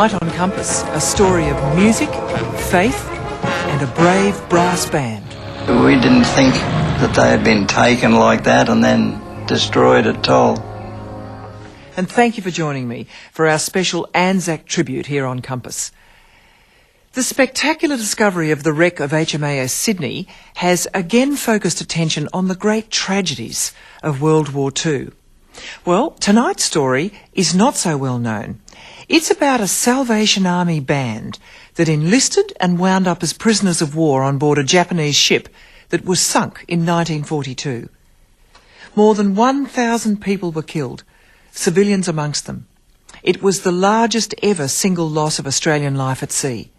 Night on Compass, a story of music, faith, and a brave brass band. We didn't think that they had been taken like that and then destroyed at all. And thank you for joining me for our special Anzac tribute here on Compass. The spectacular discovery of the wreck of HMAS Sydney has again focused attention on the great tragedies of World War II. Well, tonight's story is not so well known. It's about a Salvation Army band that enlisted and wound up as prisoners of war on board a Japanese ship that was sunk in 1942. More than 1,000 people were killed, civilians amongst them. It was the largest ever single loss of Australian life at sea.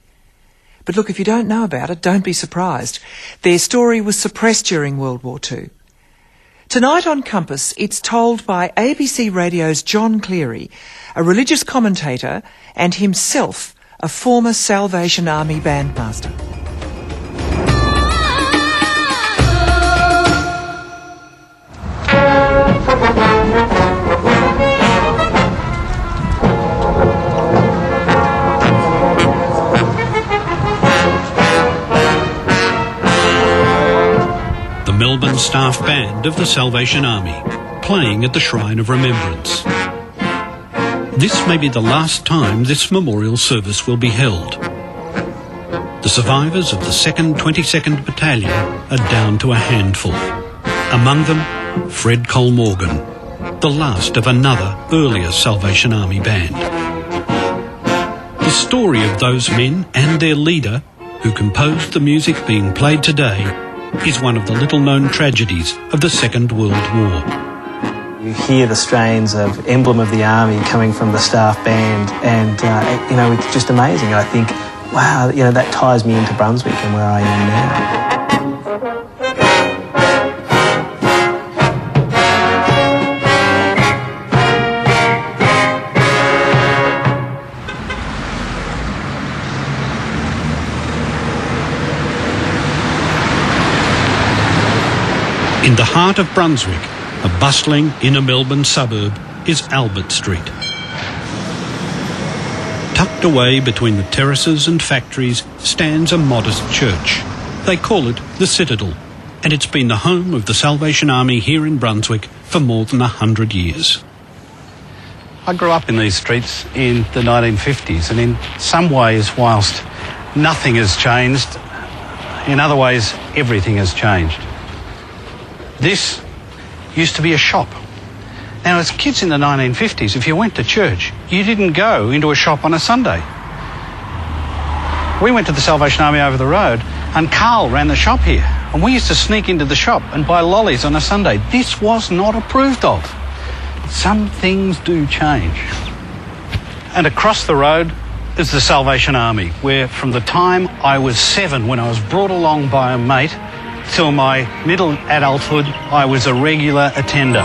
But look, if you don't know about it, don't be surprised. Their story was suppressed during World War II. Tonight on Compass, it's told by ABC Radio's John Cleary, a religious commentator and himself a former Salvation Army bandmaster. Melbourne Staff Band of the Salvation Army, playing at the Shrine of Remembrance. This may be the last time this memorial service will be held. The survivors of the 2nd 22nd Battalion are down to a handful. Among them, Fred Cole Morgan, the last of another earlier Salvation Army band. The story of those men and their leader, who composed the music being played today, is one of the little-known tragedies of the Second World War. You hear the strains of Emblem of the Army coming from the staff band and, it's just amazing. I think, wow, that ties me into Brunswick and where I am now. In the heart of Brunswick, a bustling inner Melbourne suburb, is Albert Street. Tucked away between the terraces and factories stands a modest church. They call it the Citadel, and it's been the home of the Salvation Army here in Brunswick for more than 100 years. I grew up in these streets in the 1950s, and in some ways, whilst nothing has changed, in other ways, everything has changed. This used to be a shop. Now, as kids in the 1950s, if you went to church, you didn't go into a shop on a Sunday. We went to the Salvation Army over the road, and Carl ran the shop here, and we used to sneak into the shop and buy lollies on a Sunday. This was not approved of. Some things do change. And across the road is the Salvation Army, where from the time I was 7, when I was brought along by a mate, till my middle adulthood, I was a regular attender.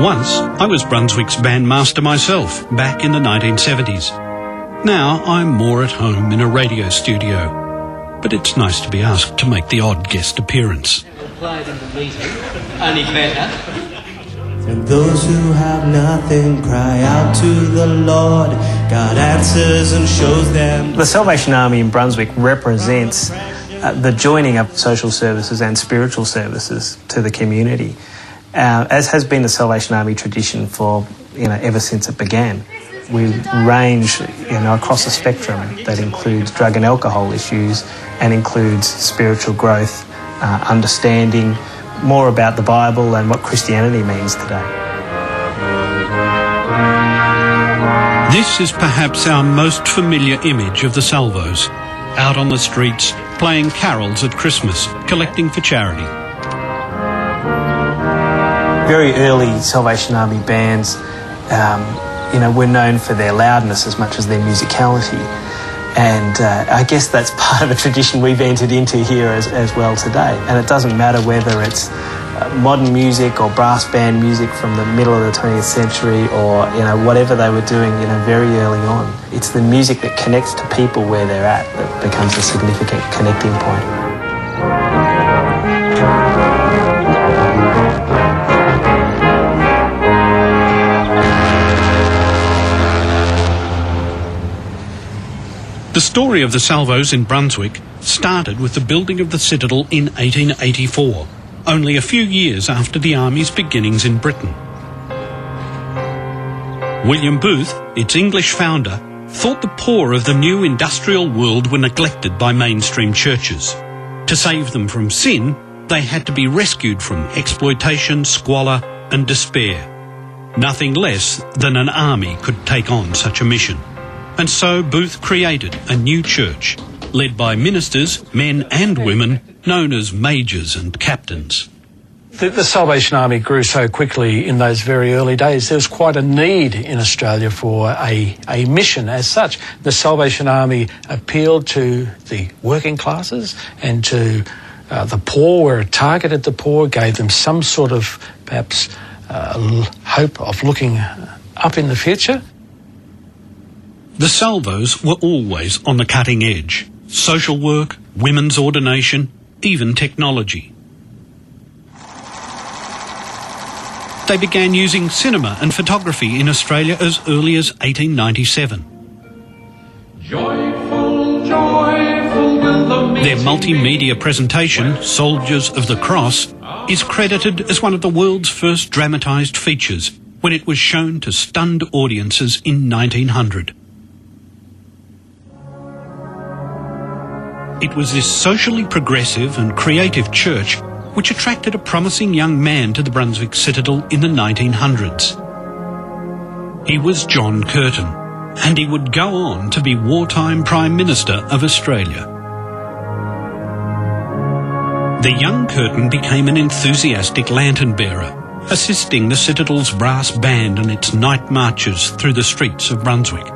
Once, I was Brunswick's bandmaster myself, back in the 1970s. Now, I'm more at home in a radio studio, but it's nice to be asked to make the odd guest appearance. Played in the meeting, only better. And those who have nothing cry out to the Lord. God answers and shows them. The Salvation Army in Brunswick represents the joining of social services and spiritual services to the community, as has been the Salvation Army tradition for ever since it began. We range across the spectrum that includes drug and alcohol issues and includes spiritual growth, understanding more about the Bible and what Christianity means today. This is perhaps our most familiar image of the Salvos, out on the streets, playing carols at Christmas, collecting for charity. Very early Salvation Army bands, were known for their loudness as much as their musicality. And I guess that's part of a tradition we've entered into here as well today. And it doesn't matter whether it's modern music or brass band music from the middle of the 20th century or, whatever they were doing, very early on. It's the music that connects to people where they're at that becomes a significant connecting point. The story of the Salvos in Brunswick started with the building of the citadel in 1884, only a few years after the Army's beginnings in Britain. William Booth, its English founder, thought the poor of the new industrial world were neglected by mainstream churches. To save them from sin, they had to be rescued from exploitation, squalor and despair. Nothing less than an army could take on such a mission. And so Booth created a new church, led by ministers, men and women, known as majors and captains. The Salvation Army grew so quickly in those very early days. There was quite a need in Australia for a mission as such. The Salvation Army appealed to the working classes and to the poor, where it targeted the poor, gave them some sort of perhaps hope of looking up in the future. The Salvos were always on the cutting edge. Social work, women's ordination, even technology. They began using cinema and photography in Australia as early as 1897. Joyful, joyful will the Their multimedia presentation, Soldiers of the Cross, is credited as one of the world's first dramatised features when it was shown to stunned audiences in 1900. It was this socially progressive and creative church which attracted a promising young man to the Brunswick citadel in the 1900s. He was John Curtin, and he would go on to be wartime Prime Minister of Australia. The young Curtin became an enthusiastic lantern bearer, assisting the citadel's brass band on its night marches through the streets of Brunswick.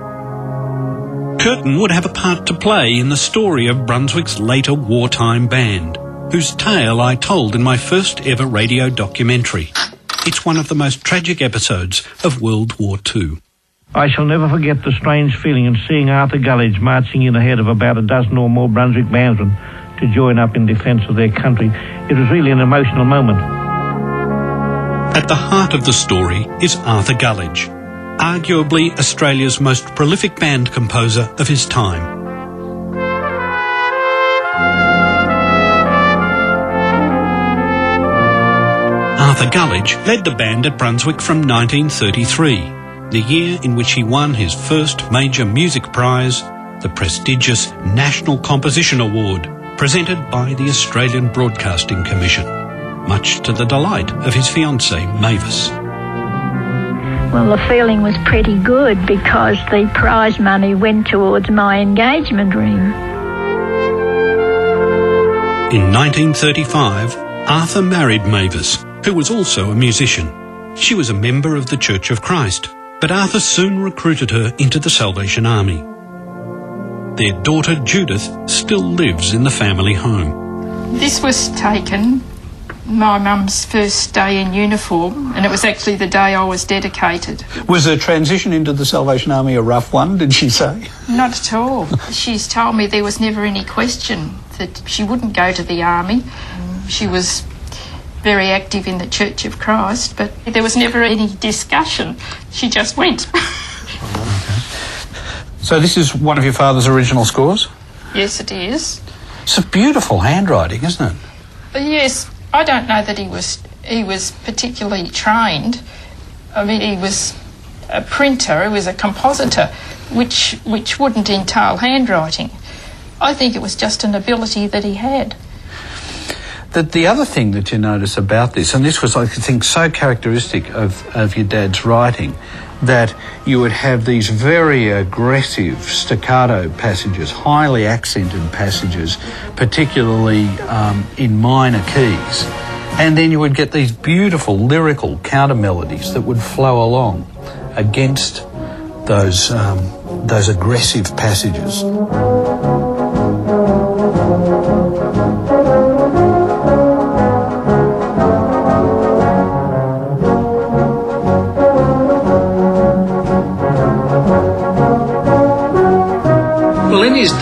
Curtin would have a part to play in the story of Brunswick's later wartime band, whose tale I told in my first ever radio documentary. It's one of the most tragic episodes of World War II. I shall never forget the strange feeling of seeing Arthur Gullidge marching in ahead of about a dozen or more Brunswick bandsmen to join up in defence of their country. It was really an emotional moment. At the heart of the story is Arthur Gullidge, arguably Australia's most prolific band composer of his time. Arthur Gullidge led the band at Brunswick from 1933, the year in which he won his first major music prize, the prestigious National Composition Award, presented by the Australian Broadcasting Commission, much to the delight of his fiancée, Mavis. Well, the feeling was pretty good because the prize money went towards my engagement ring. In 1935, Arthur married Mavis, who was also a musician. She was a member of the Church of Christ, but Arthur soon recruited her into the Salvation Army. Their daughter Judith still lives in the family home. This was taken my mum's first day in uniform, and it was actually the day I was dedicated. Was the transition into the Salvation Army a rough one, did she say? Not at all. She's told me there was never any question that she wouldn't go to the army. She was very active in the Church of Christ, but there was never any discussion. She just went. Okay. So this is one of your father's original scores? Yes, it is. It's a beautiful handwriting, isn't it? Yes. I don't know that he was particularly trained. I mean, he was a printer, he was a compositor, which wouldn't entail handwriting. I think it was just an ability that he had. The other thing that you notice about this, and this was, I think, so characteristic of your dad's writing, that you would have these very aggressive staccato passages, highly accented passages, particularly in minor keys. And then you would get these beautiful lyrical counter melodies that would flow along against those aggressive passages.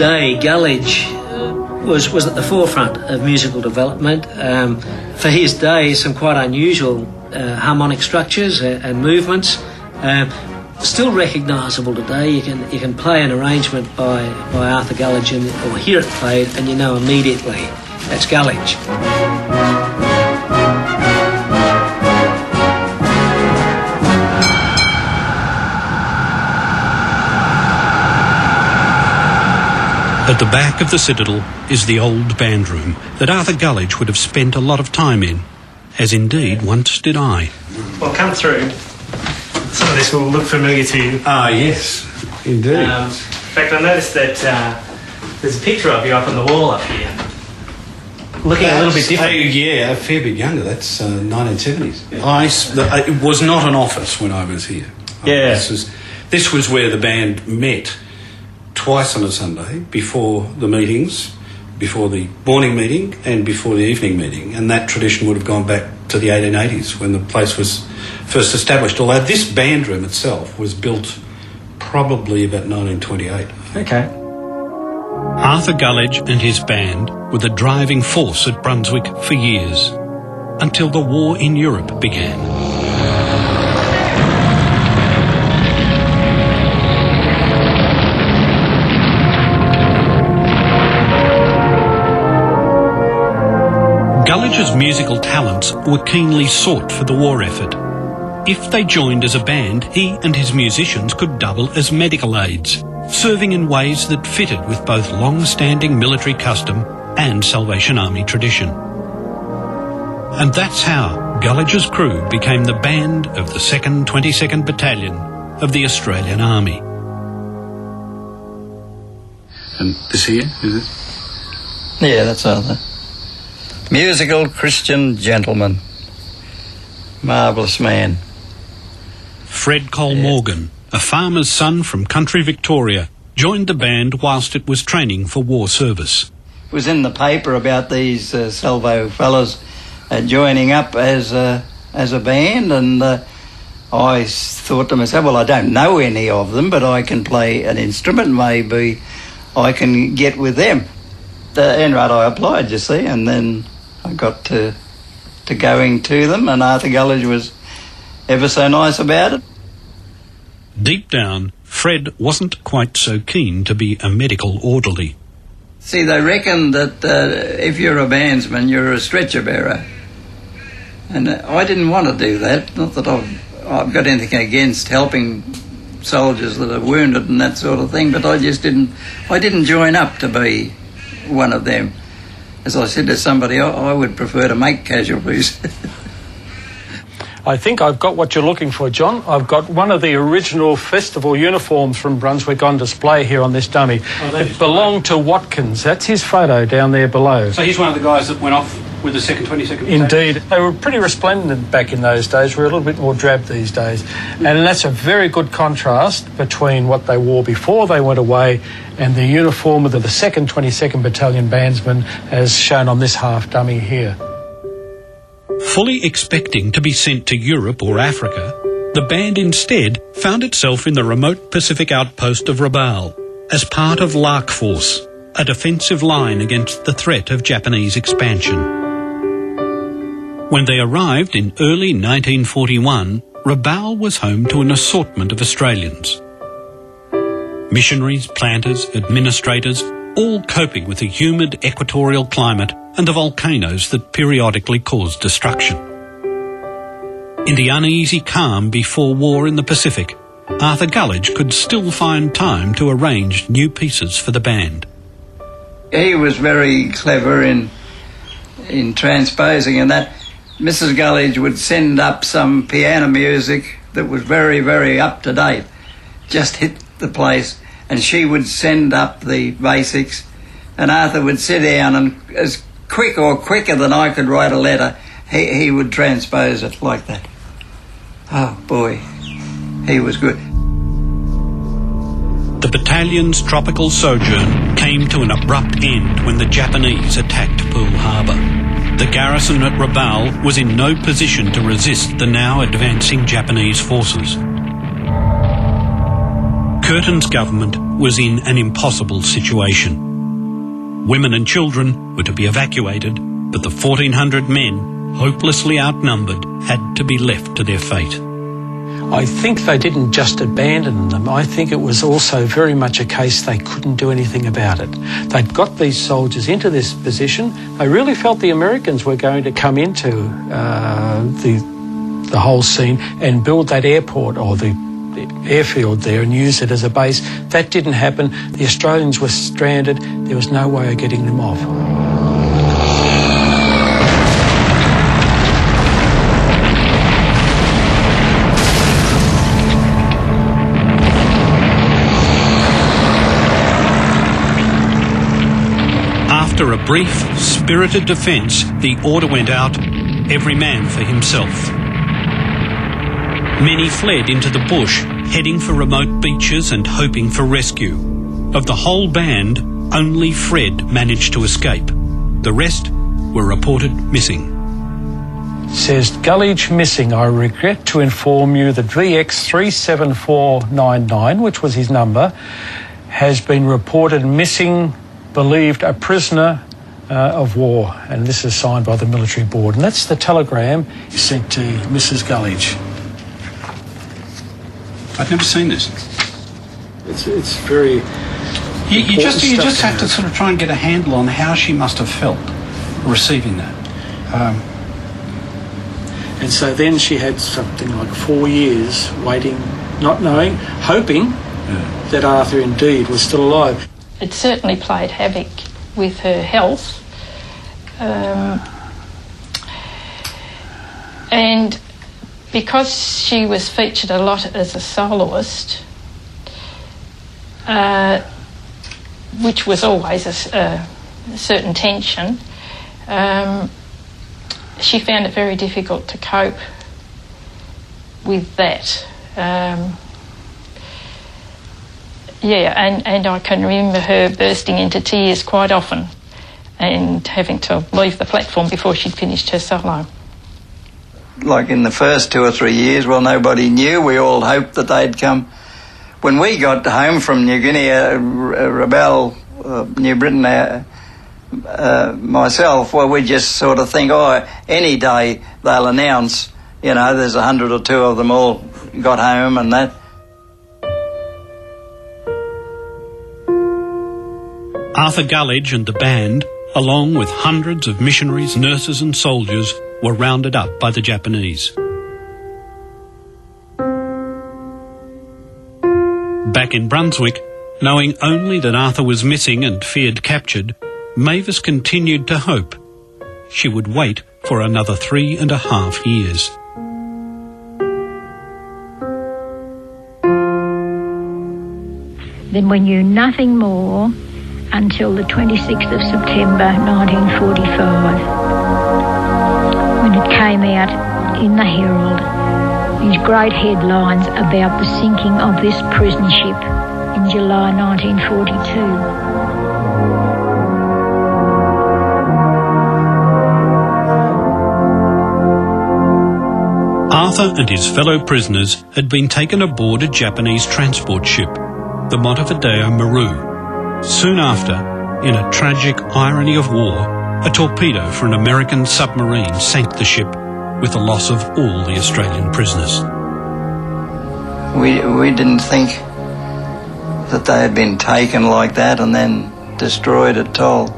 day, Gullidge was at the forefront of musical development. For his day, some quite unusual harmonic structures and movements. Still recognisable today. You can play an arrangement by Arthur Gullidge or hear it played, and you know immediately that's Gullidge. At the back of the Citadel is the old band room that Arthur Gullidge would have spent a lot of time in, as indeed once did I. Well, come through. Some of this will look familiar to you. Ah, yes, indeed. In fact, I noticed that there's a picture of you up on the wall up here. Looking a little bit different. Yeah, a fair bit younger. That's 1970s. It was not an office when I was here. Yeah. This was where the band met twice on a Sunday, before the meetings, before the morning meeting and before the evening meeting, and that tradition would have gone back to the 1880s when the place was first established, although this band room itself was built probably about 1928. Okay. Arthur Gullidge and his band were the driving force at Brunswick for years, until the war in Europe began. Gullidge's musical talents were keenly sought for the war effort. If they joined as a band, he and his musicians could double as medical aids, serving in ways that fitted with both long-standing military custom and Salvation Army tradition. And that's how Gullidge's crew became the band of the 2nd 22nd Battalion of the Australian Army. And this here, is it? Yeah, that's Arthur. Musical Christian gentleman. Marvellous man. Fred Cole Morgan, a farmer's son from country Victoria, joined the band whilst it was training for war service. It was in the paper about these Salvo fellas joining up as a band, and I thought to myself, well, I don't know any of them, but I can play an instrument, maybe I can get with them. And right, I applied, you see, and then I got to going to them, and Arthur Gullidge was ever so nice about it. Deep down, Fred wasn't quite so keen to be a medical orderly. See, they reckon that if you're a bandsman, you're a stretcher bearer. And I didn't want to do that. Not that I've got anything against helping soldiers that are wounded and that sort of thing, but I didn't join up to be one of them. As I said to somebody, I would prefer to make casualties. I think I've got what you're looking for, John. I've got one of the original festival uniforms from Brunswick on display here on this dummy. It belonged to Watkins. That's his photo down there below. So he's one of the guys that went off with the 2nd 22nd? Indeed. They were pretty resplendent back in those days. We're a little bit more drab these days. And that's a very good contrast between what they wore before they went away and the uniform of the 2nd 22nd Battalion bandsmen as shown on this half dummy here. Fully expecting to be sent to Europe or Africa, the band instead found itself in the remote Pacific outpost of Rabaul as part of Lark Force, a defensive line against the threat of Japanese expansion. When they arrived in early 1941, Rabaul was home to an assortment of Australians. Missionaries, planters, administrators, all coping with the humid equatorial climate and the volcanoes that periodically cause destruction. In the uneasy calm before war in the Pacific, Arthur Gullidge could still find time to arrange new pieces for the band. He was very clever in transposing, and that Mrs. Gullidge would send up some piano music that was very, very up to date, just hit the place, and she would send up the basics, and Arthur would sit down and as quick or quicker than I could write a letter, he would transpose it like that. Oh boy, he was good. The battalion's tropical sojourn came to an abrupt end when the Japanese attacked Pearl Harbor. The garrison at Rabaul was in no position to resist the now advancing Japanese forces. Curtin's government was in an impossible situation. Women and children were to be evacuated, but the 1,400 men, hopelessly outnumbered, had to be left to their fate. I think they didn't just abandon them. I think it was also very much a case they couldn't do anything about it. They'd got these soldiers into this position. They really felt the Americans were going to come into the whole scene and build that airport or the airfield there and use it as a base. That didn't happen. The Australians were stranded. There was no way of getting them off. After a brief, spirited defence, the order went out, every man for himself. Many fled into the bush, heading for remote beaches and hoping for rescue. Of the whole band, only Fred managed to escape. The rest were reported missing. Says Gullidge missing. I regret to inform you that VX 37499, which was his number, has been reported missing, believed a prisoner of war, and this is signed by the military board. And that's the telegram he sent to Mrs. Gullidge. I've never seen this. It's very. You just have to sort of try and get a handle on how she must have felt receiving that. And so then she had something like 4 years waiting, not knowing, hoping that Arthur indeed was still alive. It certainly played havoc with her health. And because she was featured a lot as a soloist, which was always a certain tension, she found it very difficult to cope with that. And I can remember her bursting into tears quite often and having to leave the platform before she'd finished her solo. Like in the first 2 or 3 years, well, nobody knew. We all hoped that they'd come. When we got home from New Guinea, Rebel, New Britain, myself, well, we just sort of think, any day they'll announce, there's 100 or 2 of them all got home and that. Arthur Gullidge and the band, along with hundreds of missionaries, nurses and soldiers, were rounded up by the Japanese. Back in Brunswick, knowing only that Arthur was missing and feared captured, Mavis continued to hope. She would wait for another 3.5 years. Then we knew nothing more until the 26th of September 1945, when it came out in the Herald, these great headlines about the sinking of this prison ship in July 1942. Arthur and his fellow prisoners had been taken aboard a Japanese transport ship, the Montevideo Maru. Soon after, in a tragic irony of war, a torpedo for an American submarine sank the ship with the loss of all the Australian prisoners. We didn't think that they had been taken like that and then destroyed at all.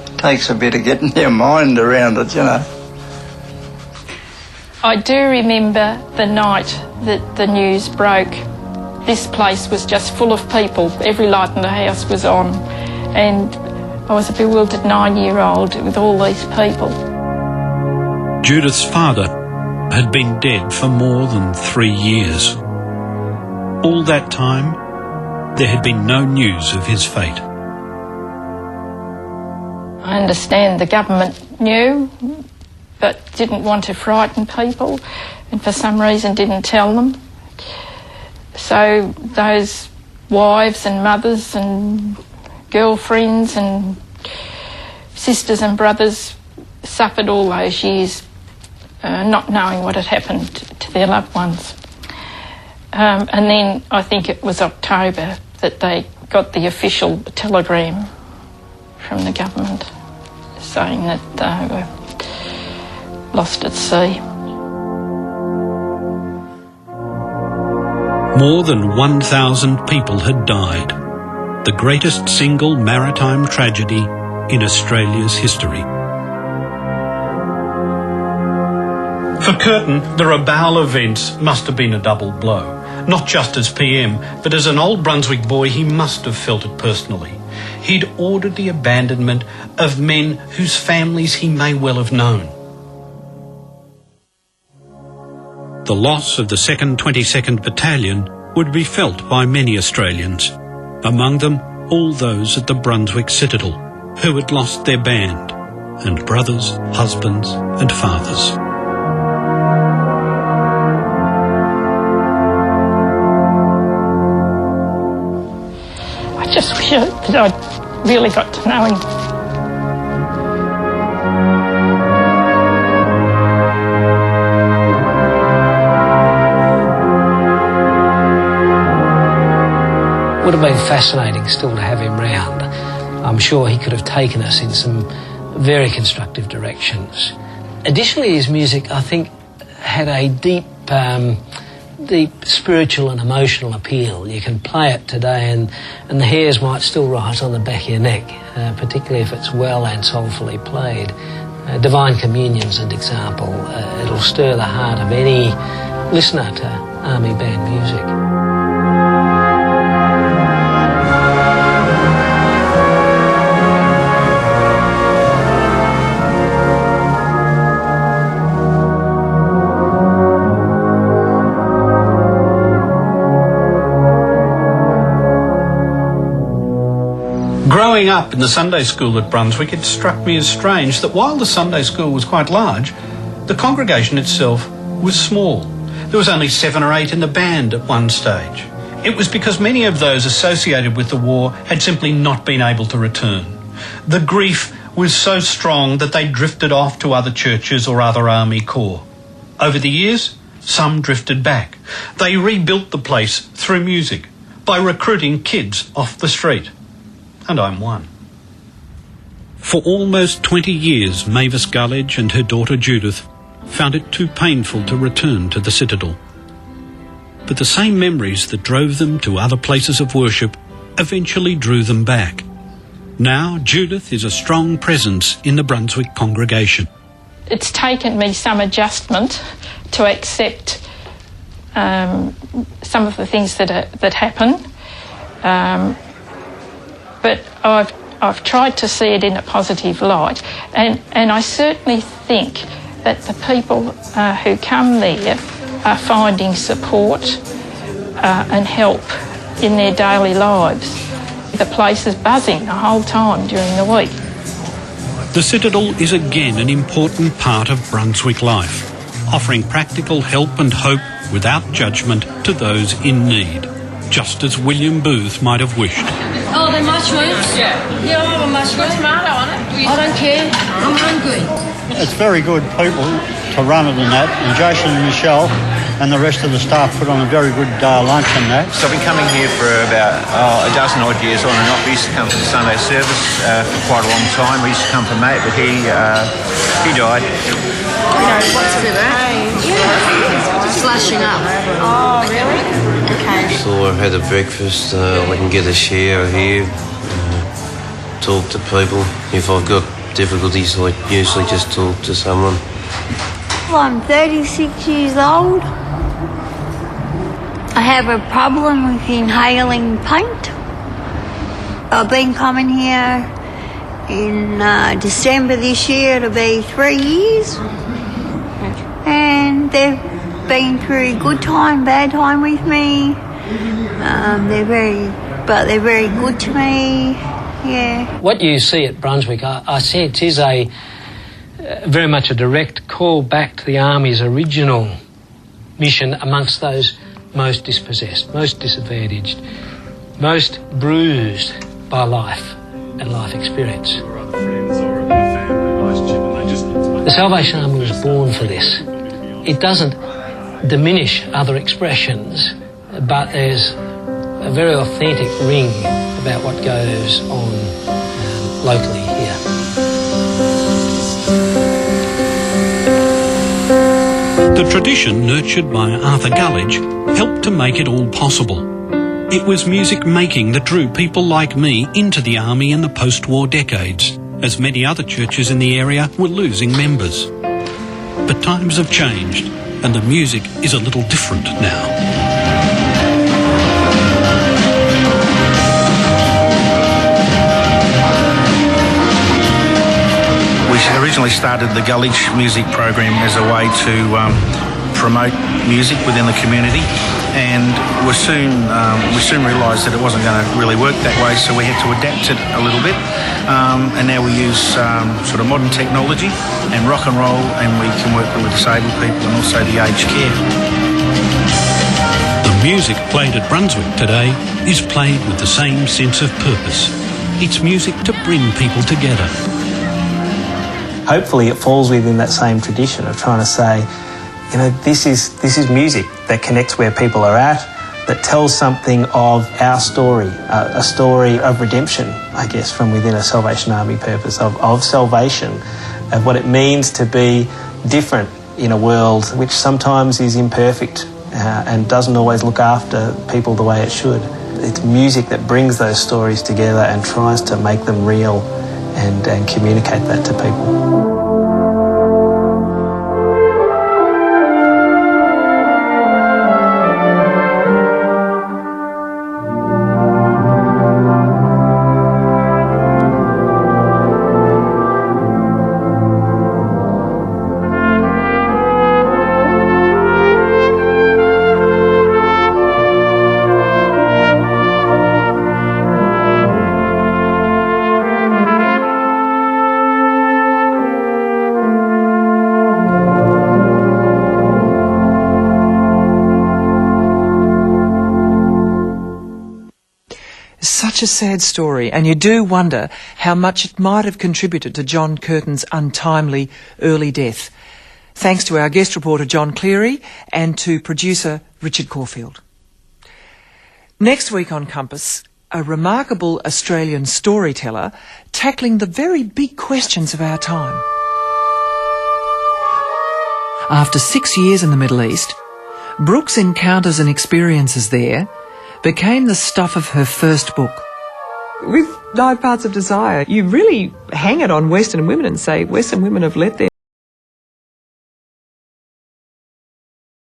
It takes a bit of getting your mind around it, I do remember the night that the news broke. This place was just full of people. Every light in the house was on. And I was a bewildered 9-year-old with all these people. Judith's father had been dead for more than 3 years. All that time, there had been no news of his fate. I understand the government knew, but didn't want to frighten people, and for some reason didn't tell them. So those wives and mothers and girlfriends and sisters and brothers suffered all those years not knowing what had happened to their loved ones. And then I think it was October that they got the official telegram from the government saying that they were lost at sea. More than 1,000 people had died, the greatest single maritime tragedy in Australia's history. For Curtin, the Rabaul events must have been a double blow. Not just as PM, but as an old Brunswick boy, he must have felt it personally. He'd ordered the abandonment of men whose families he may well have known. The loss of the 2nd 22nd Battalion would be felt by many Australians, among them all those at the Brunswick Citadel, who had lost their band, and brothers, husbands and fathers. I just wish that I'd really got to know him. Would have been fascinating still to have him round. I'm sure he could have taken us in some very constructive directions. Additionally, his music, I think, had a deep spiritual and emotional appeal. You can play it today and the hairs might still rise on the back of your neck, particularly if it's well and soulfully played. Divine Communion's an example. It'll stir the heart of any listener to army band music. Growing up in the Sunday school at Brunswick, it struck me as strange that while the Sunday school was quite large, the congregation itself was small. There was only 7 or 8 in the band at one stage. It was because many of those associated with the war had simply not been able to return. The grief was so strong that they drifted off to other churches or other army corps. Over the years, some drifted back. They rebuilt the place through music, by recruiting kids off the street. And I'm one. For almost 20 years, Mavis Gullidge and her daughter Judith found it too painful to return to the Citadel. But the same memories that drove them to other places of worship eventually drew them back. Now Judith is a strong presence in the Brunswick congregation. It's taken me some adjustment to accept some of the things that happen. But I've tried to see it in a positive light, and I certainly think that the people who come there are finding support and help in their daily lives. The place is buzzing the whole time during the week. The Citadel is again an important part of Brunswick life, offering practical help and hope without judgment to those in need, just as William Booth might have wished. Oh, they're mushrooms? Yeah. Yeah, I'll have a mushroom. Tomato on it. I don't care. I'm hungry. It's very good people to run it and that, and Jason and Michelle and the rest of the staff put on a very good lunch and that. So I've been coming here for about a dozen odd years on and off. We used to come to the Sunday service for quite a long time. We used to come for mate, but he died. You know, what's it about? It's flashing up. Oh, really? Okay. So I've had a breakfast, I can get a share here, talk to people. If I've got difficulties, I usually just talk to someone. Well, I'm 36 years old. I have a problem with inhaling paint. I've been coming here in December this year. It'll be 3 years. And they've been through good time, bad time with me. They're very good to me. Yeah. What you see at Brunswick, I sense, is a very much a direct call back to the Army's original mission amongst those most dispossessed, most disadvantaged, most bruised by life and life experience. The Salvation Army was born for this. It doesn't diminish other expressions, but there's a very authentic ring about what goes on locally here. The tradition, nurtured by Arthur Gullidge, helped to make it all possible. It was music making that drew people like me into the army in the post-war decades, as many other churches in the area were losing members. But times have changed, and the music is a little different now. We originally started the Gullidge music program as a way to promote music within the community, and we soon realised that it wasn't going to really work that way, so we had to adapt it a little bit, and now we use sort of modern technology and rock and roll, and we can work with disabled people and also the aged care. The music played at Brunswick today is played with the same sense of purpose. It's music to bring people together. Hopefully it falls within that same tradition of trying to say, you know, this is music that connects where people are at, that tells something of our story, a story of redemption, I guess, from within a Salvation Army purpose, of salvation, of what it means to be different in a world which sometimes is imperfect and doesn't always look after people the way it should. It's music that brings those stories together and tries to make them real and communicate that to people. Such a sad story, and you do wonder how much it might have contributed to John Curtin's untimely early death. Thanks to our guest reporter John Cleary and to producer Richard Caulfield. Next week on Compass, a remarkable Australian storyteller tackling the very big questions of our time. After 6 years in the Middle East, Brooks' encounters and experiences there became the stuff of her first book. With 9 Parts of Desire, you really hang it on Western women and say Western women have let their